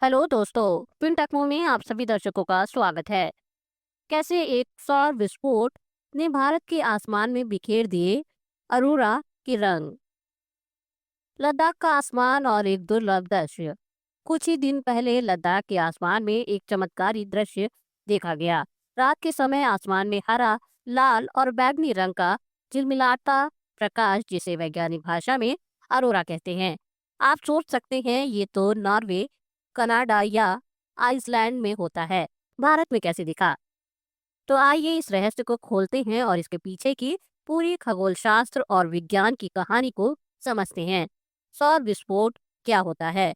Hello दोस्तों, pin techno में आप सभी दर्शकों का स्वागत है। कैसे एक सौर विस्फोट ने भारत के आसमान में बिखेर दिए अरोरा के रंग। लद्दाख का आसमान और एक दुर्लभ दृश्य। कुछ ही दिन पहले लद्दाख के आसमान में एक चमत्कारी दृश्य देखा गया। रात के समय आसमान में हरा, लाल और बैंगनी रंग का झिलमिलाता प्रकाश, जिसे वैज्ञानिक भाषा में अरोरा कहते हैं। आप सोच सकते हैं ये तो नॉर्वे, कनाडा या आइसलैंड में होता है, भारत में कैसे दिखा। तो आइए इस रहस्य को खोलते हैं और इसके पीछे की पूरी खगोल शास्त्र और विज्ञान की कहानी को समझते हैं। सौर विस्फोट क्या होता है?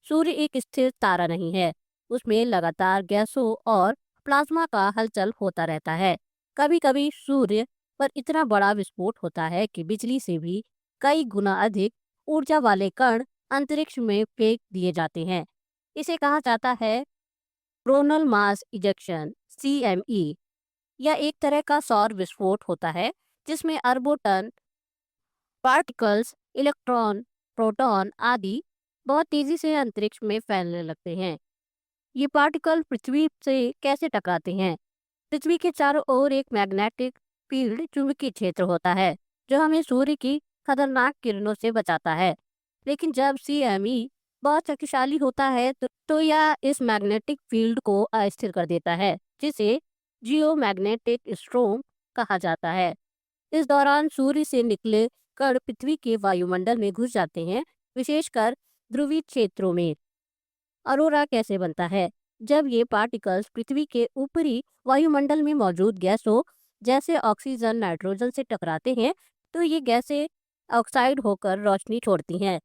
सूर्य एक स्थिर तारा नहीं है, उसमें लगातार गैसों और प्लाज्मा का हलचल होता रहता है। कभी कभी सूर्य पर इतना बड़ा विस्फोट होता है कि बिजली से भी कई गुना अधिक ऊर्जा वाले कण अंतरिक्ष में फेंक दिए जाते हैं। इसे कहा जाता है कोरोनल मास इजेक्शन, CME। यह एक तरह का सौर विस्फोट होता है जिसमें अरबों टन पार्टिकल्स, इलेक्ट्रॉन, प्रोटॉन आदि बहुत तेजी से अंतरिक्ष में फैलने लगते हैं। ये पार्टिकल पृथ्वी से कैसे टकराते हैं? पृथ्वी के चारों ओर एक मैग्नेटिक फील्ड, चुंबकीय क्षेत्र होता है जो हमें सूर्य की खतरनाक किरणों से बचाता है। लेकिन जब CME बहुत शक्तिशाली होता है तो यह इस मैग्नेटिक फील्ड को अस्थिर कर देता है, जिसे जियो मैग्नेटिक स्ट्रोम कहा जाता है। इस दौरान सूर्य से निकले कण पृथ्वी के वायुमंडल में घुस जाते हैं, विशेषकर ध्रुवीय क्षेत्रों में। अरोरा कैसे बनता है? जब ये पार्टिकल्स पृथ्वी के ऊपरी वायुमंडल में मौजूद गैसों जैसे ऑक्सीजन, नाइट्रोजन से टकराते हैं, तो ये गैसें ऑक्साइड होकर रोशनी छोड़ती हैं,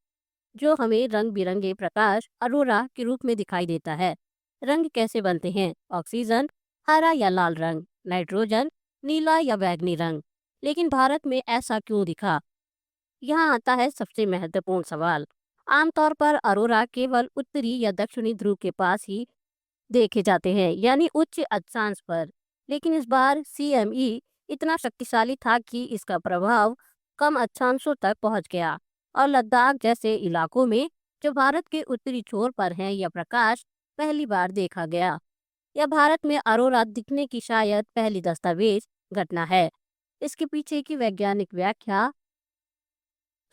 जो हमें रंग बिरंगे प्रकाश अरोरा के रूप में दिखाई देता है। रंग कैसे बनते हैं? ऑक्सीजन हरा या लाल रंग, नाइट्रोजन नीला या बैंगनी रंग। लेकिन भारत में ऐसा क्यों दिखा? यहाँ आता है सबसे महत्वपूर्ण सवाल। आमतौर पर अरोरा केवल उत्तरी या दक्षिणी ध्रुव के पास ही देखे जाते हैं, यानी उच्च अक्षांश पर। लेकिन इस बार CME इतना शक्तिशाली था कि इसका प्रभाव कम अक्षांशों तक पहुंच गया और लद्दाख जैसे इलाकों में, जो भारत के उत्तरी छोर पर हैं, यह प्रकाश पहली बार देखा गया। यह भारत में अरोरा दिखने की शायद पहली दस्तावेज घटना है। इसके पीछे की वैज्ञानिक व्याख्या: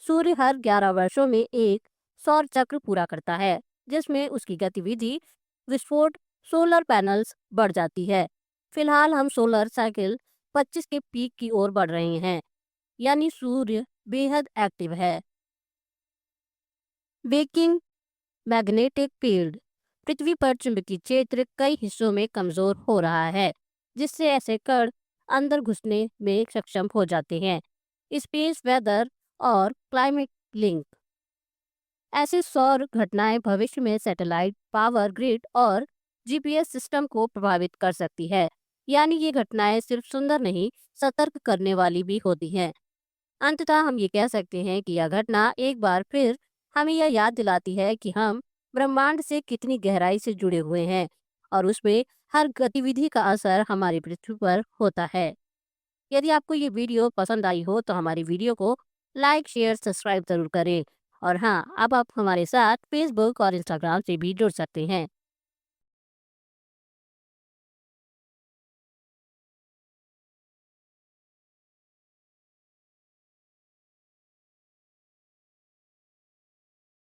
सूर्य हर 11 वर्षों में एक सौर चक्र पूरा करता है, जिसमें उसकी गतिविधि विस्फोट सोलर पैनल्स बढ़ जाती है। फिलहाल हम सोलर साइकिल 25 के पीक की ओर बढ़ रहे हैं, यानी सूर्य बेहद एक्टिव है। बेकिंग मैग्नेटिक फील्ड: पृथ्वी पर चुंबकीय क्षेत्र कई हिस्सों में कमजोर हो रहा है, जिससे ऐसे कण अंदर घुसने में सक्षम हो जाते हैं। स्पेस वेदर और क्लाइमेट लिंक: ऐसी सौर घटनाएं भविष्य में सैटेलाइट, पावर ग्रिड और GPS सिस्टम को प्रभावित कर सकती है। यानी ये घटनाएं सिर्फ सुंदर नहीं, सतर्क करने वाली भी होती हैं। अंततः हम ये कह सकते हैं कि यह घटना एक बार फिर हमें यह याद दिलाती है कि हम ब्रह्मांड से कितनी गहराई से जुड़े हुए हैं और उसमें हर गतिविधि का असर हमारी पृथ्वी पर होता है। यदि आपको ये वीडियो पसंद आई हो तो हमारी वीडियो को लाइक, शेयर, सब्सक्राइब जरूर करें। और हाँ, अब आप हमारे साथ फेसबुक और इंस्टाग्राम से भी जुड़ सकते हैं।